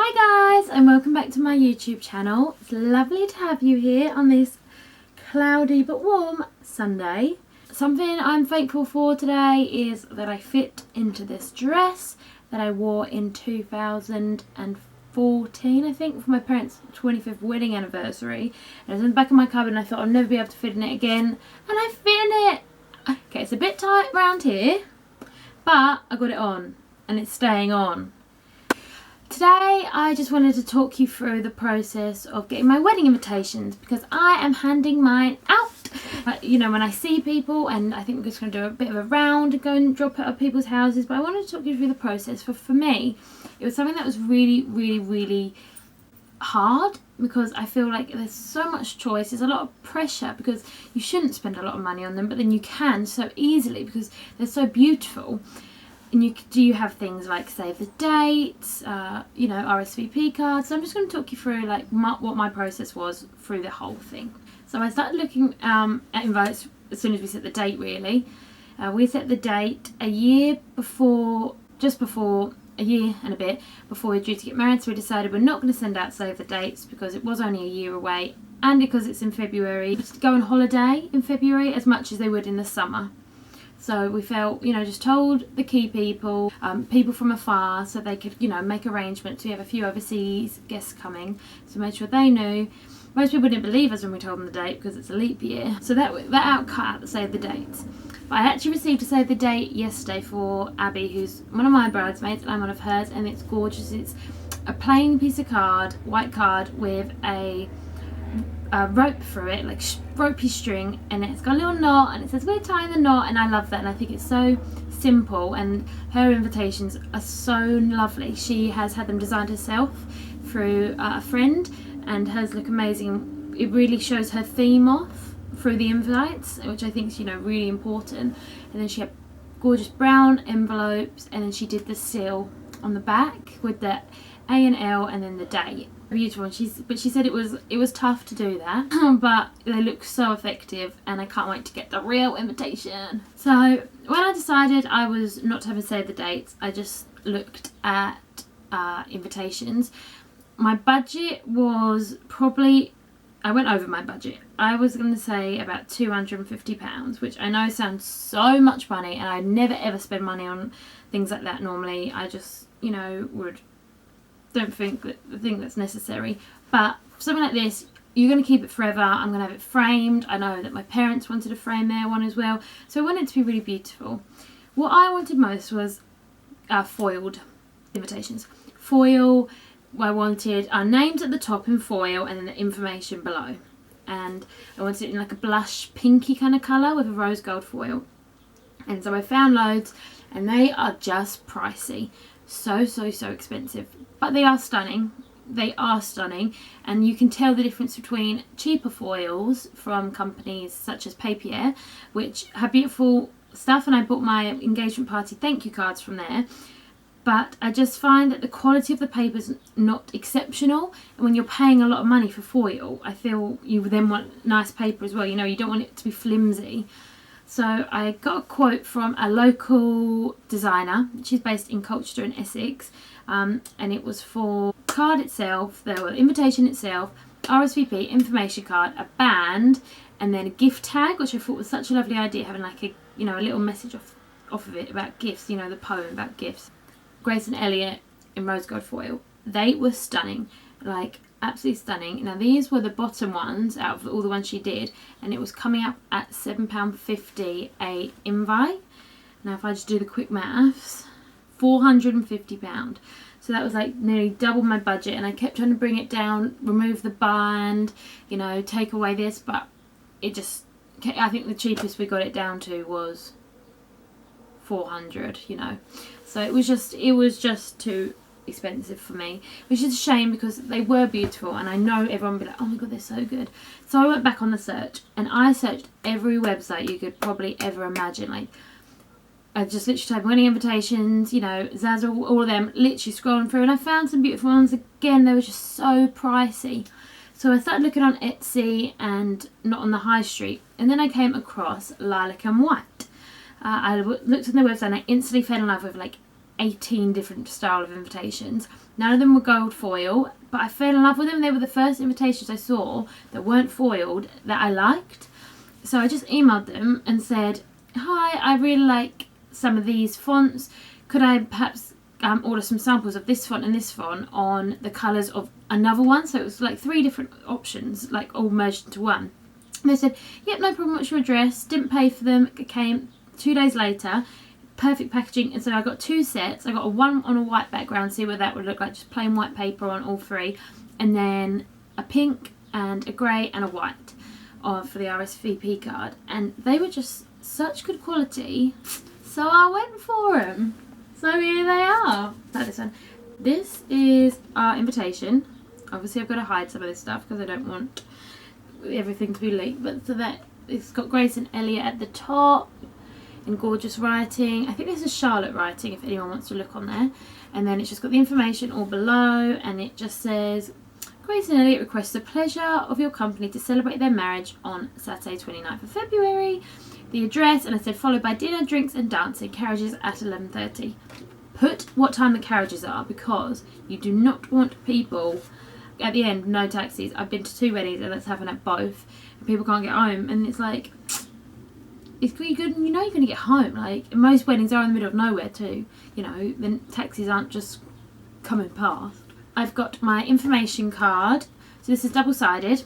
Hi guys, and welcome back to my YouTube channel. It's lovely to have you here on this cloudy but warm Sunday. Something I'm thankful for today is that I fit into this dress that I wore in 2014, I think, for my parents' 25th wedding anniversary. And it was in the back of my cupboard and I thought I'll never be able to fit in it again, and I fit in it. Okay, it's a bit tight around here, but I got it on and it's staying on. Today I just wanted to talk you through the process of getting my wedding invitations, because I am handing mine out. You know, when I see people, and I think we're just going to do a bit of a round and go and drop it at people's houses, but I wanted to talk you through the process. For me, it was something that was really hard, because I feel like there's so much choice, there's a lot of pressure, because you shouldn't spend a lot of money on them, but then you can so easily because they're so beautiful. And you have things like save the dates, you know, RSVP cards. So I'm just going to talk you through like what my process was through the whole thing. So I started looking at invites as soon as we set the date, really. We set the date a year before, just before, a year and a bit before we were due to get married. So we decided we're not going to send out save the dates because it was only a year away, and because it's in February. Just go on holiday in February as much as they would in the summer. So we felt, you know, just told the key people, people from afar, so they could, you know, make arrangements. We have a few overseas guests coming, so made sure they knew. Most people didn't believe us when we told them the date because it's a leap year. So that outcut out the save the dates. But I actually received a save the date yesterday for Abby, who's one of my bridesmaids, and I'm one of hers, and it's gorgeous. It's a plain piece of card, white card, with a rope through it, like ropey string, and it's got a little knot, and it says we're tying the knot, and I love that. And I think it's so simple, and her invitations are so lovely. She has had them designed herself through a friend, and hers look amazing. It really shows her theme off through the invites, which I think is, you know, really important. And then she had gorgeous brown envelopes, and then she did the seal on the back with the A and L and then the date. Beautiful. And she said it was tough to do that, but they look so effective, and I can't wait to get the real invitation. So when I decided I was not to have a save the dates, I just looked at invitations. My budget was probably, I went over my budget. I was going to say about £250, which I know sounds so much money, and I never ever spend money on things like that normally. I just, you know, don't think that's necessary. But for something like this, you're going to keep it forever. I'm going to have it framed. I know that my parents wanted to frame their one as well, so I wanted it to be really beautiful. What I wanted most was foiled invitations. Foil, I wanted our names at the top in foil and then the information below, and I wanted it in like a blush pinky kind of colour with a rose gold foil. And so I found loads, and they are just pricey. So expensive, but they are stunning. They are stunning, and you can tell the difference between cheaper foils from companies such as Papier, which have beautiful stuff, and I bought my engagement party thank you cards from there. But I just find that the quality of the paper is not exceptional, and when you're paying a lot of money for foil, I feel you then want nice paper as well. You know, you don't want it to be flimsy. So I got a quote from a local designer. She's based in Colchester in Essex, and it was for card itself, the invitation itself, RSVP, information card, a band, and then a gift tag, which I thought was such a lovely idea, having like a, you know, a little message off of it about gifts, you know, the poem about gifts. Grace and Elliot in rose gold foil. They were stunning, like absolutely stunning. Now these were the bottom ones out of all the ones she did, and it was coming up at £7.50 a invite. Now if I just do the quick maths, £450. So that was like nearly double my budget, and I kept trying to bring it down, remove the band, you know, take away this, but it just, I think the cheapest we got it down to was 400, you know. So it was just too expensive for me, which is a shame because they were beautiful, and I know everyone would be like, oh my god, they're so good. So I went back on the search, and I searched every website you could probably ever imagine. Like, I just literally typed wedding invitations, you know, Zazzle, all of them, literally scrolling through, and I found some beautiful ones. Again, they were just so pricey. So I started looking on Etsy and not on the high street, and then I came across Lilac and White. I looked on their website, and I instantly fell in love with like 18 different style of invitations. None of them were gold foil, but I fell in love with them. They were the first invitations I saw that weren't foiled that I liked. So I just emailed them and said, hi, I really like some of these fonts. Could I perhaps order some samples of this font and this font on the colours of another one? So it was like 3 different options, like all merged into one. And they said, yep, no problem, what's your address? Didn't pay for them. It came 2 days later. Perfect packaging. And so I got 2 sets. I got one on a white background, see what that would look like, just plain white paper on all 3. And then a pink and a grey and a white for the RSVP card. And they were just such good quality. So I went for them. So here they are. Like this one. This is our invitation. Obviously I've got to hide some of this stuff because I don't want everything to be leaked. But so that it's got Grace and Elliot at the top in gorgeous writing. I think this is Charlotte writing if anyone wants to look on there. And then it's just got the information all below, and it just says, Grace and Elliot request the pleasure of your company to celebrate their marriage on Saturday 29th of February. The address, and I said followed by dinner, drinks and dancing, carriages at 11:30. Put what time the carriages are, because you do not want people at the end, no taxis. I've been to 2 weddings and that's happened at both, and people can't get home, and it's like, it's pretty good, and you know you're going to get home. Like, most weddings are in the middle of nowhere too, you know, then taxis aren't just coming past. I've got my information card, so this is double-sided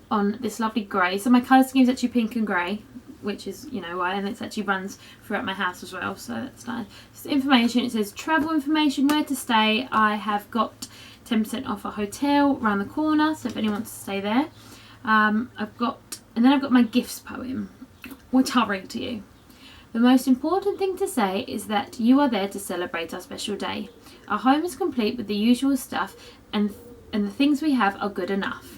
on this lovely grey. So my colour scheme is actually pink and grey, which is, you know, why, and it actually runs throughout my house as well, so that's nice. So information, it says travel information, where to stay. I have got 10% off a hotel around the corner, so if anyone wants to stay there. And then I've got my gifts poem, which I'll read to you. The most important thing to say is that you are there to celebrate our special day. Our home is complete with the usual stuff, and the things we have are good enough.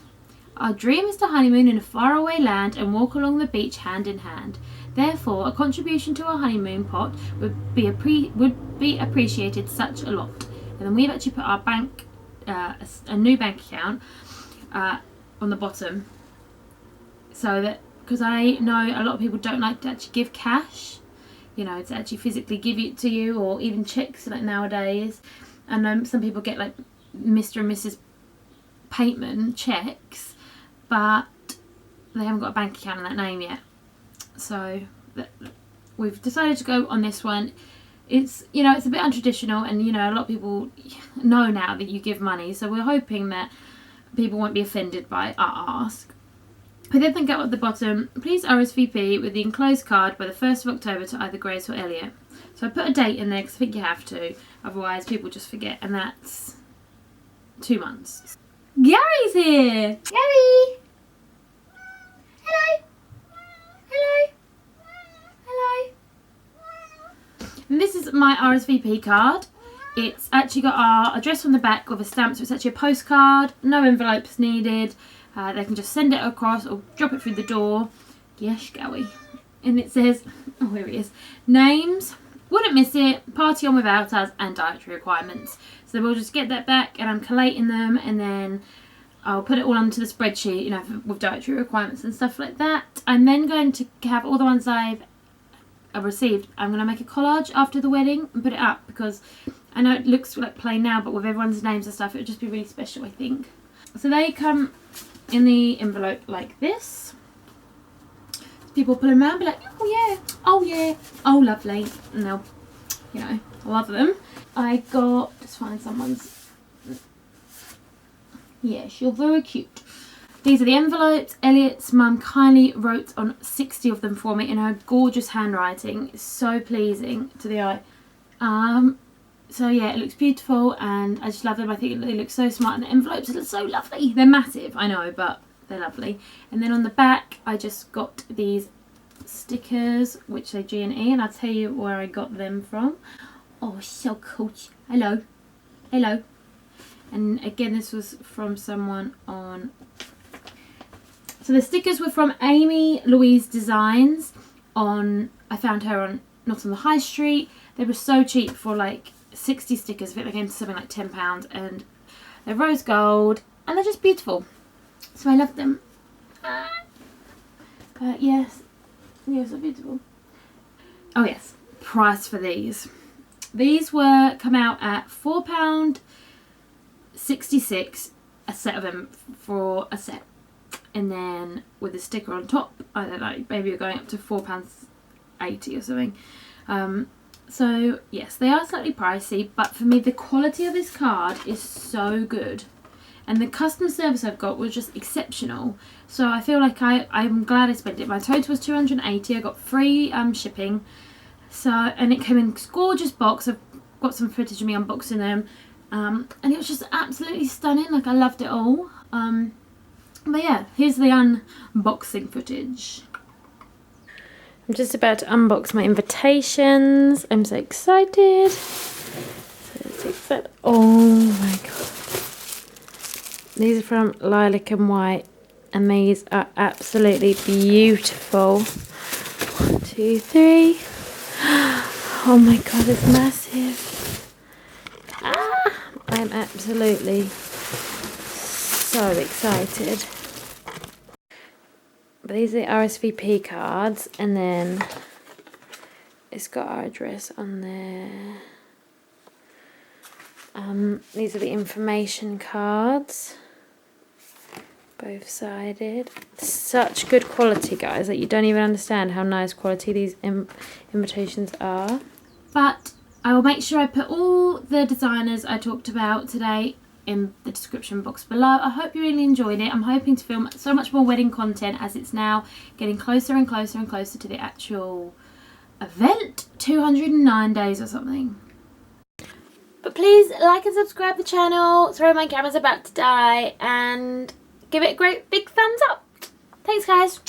Our dream is to honeymoon in a faraway land and walk along the beach hand in hand. Therefore, a contribution to our honeymoon pot would be appreciated such a lot. And then we've actually put our bank, a new bank account on the bottom, so that, because I know a lot of people don't like to actually give cash, you know, to actually physically give it to you, or even checks like nowadays. And some people get like Mr. and Mrs. Pateman checks, but they haven't got a bank account in that name yet. So we've decided to go on this one. It's, you know, it's a bit untraditional, and you know, a lot of people know now that you give money, so we're hoping that people won't be offended by our ask. I then think out at the bottom, please RSVP with the enclosed card by the 1st of October to either Grace or Elliot. So I put a date in there because I think you have to, otherwise people just forget, and that's 2 months. Gary's here! Gary! Hello! Hello! Hello! And this is my RSVP card. It's actually got our address on the back with a stamp, so it's actually a postcard, no envelopes needed. They can just send it across or drop it through the door. Yes, Gary. And it says, oh, here it is, names, wouldn't miss it, party on without us, and dietary requirements. So we'll just get that back, and I'm collating them, and then I'll put it all onto the spreadsheet, you know, with dietary requirements and stuff like that. I'm then going to have all the ones I've received. I'm going to make a collage after the wedding and put it up, because I know it looks like plain now, but with everyone's names and stuff, it would just be really special, I think. So they come in the envelope like this. People pull them around, be like, oh yeah, oh yeah, oh lovely, and they'll, you know, I love them. I got, just find someone's, yes, you're very cute. These are the envelopes. Elliot's mum kindly wrote on 60 of them for me in her gorgeous handwriting. It's so pleasing to the eye. So yeah, it looks beautiful, and I just love them. I think they look so smart, and the envelopes look so lovely. They're massive, I know, but they're lovely. And then on the back, I just got these stickers, which say G&E, and I'll tell you where I got them from. Oh, so cool. Hello. Hello. And again, this was from someone on... So the stickers were from Amy Louise Designs. I found her on Not on the High Street. They were so cheap for like 60 stickers. I think they came to something like £10, and they're rose gold, and they're just beautiful. So I love them. Yes, they're so beautiful. Oh yes, price for these. These come out at £4 $66 a set of them for a set, and then with a sticker on top, I don't know, maybe you're going up to £4.80 or something. So yes, they are slightly pricey, but for me the quality of this card is so good, and the customer service I've got was just exceptional. So I feel like I'm glad I spent it. My total was $280. I got free shipping. So, and it came in this gorgeous box. I've got some footage of me unboxing them, and it was just absolutely stunning. Like, I loved it all. But yeah, here's the unboxing footage. I'm just about to unbox my invitations. I'm so excited. So take that. Oh my god. These are from Lilac and White, and these are absolutely beautiful. 1, 2, 3. Oh my god, it's massive. I'm absolutely so excited. But these are the RSVP cards, and then it's got our address on there. These are the information cards, both sided. Such good quality, guys, that you don't even understand how nice quality these invitations are. But I will make sure I put all the designers I talked about today in the description box below. I hope you really enjoyed it. I'm hoping to film so much more wedding content as it's now getting closer and closer and closer to the actual event. 209 days or something. But please like and subscribe the channel. Sorry, my camera's about to die, and give it a great big thumbs up. Thanks, guys.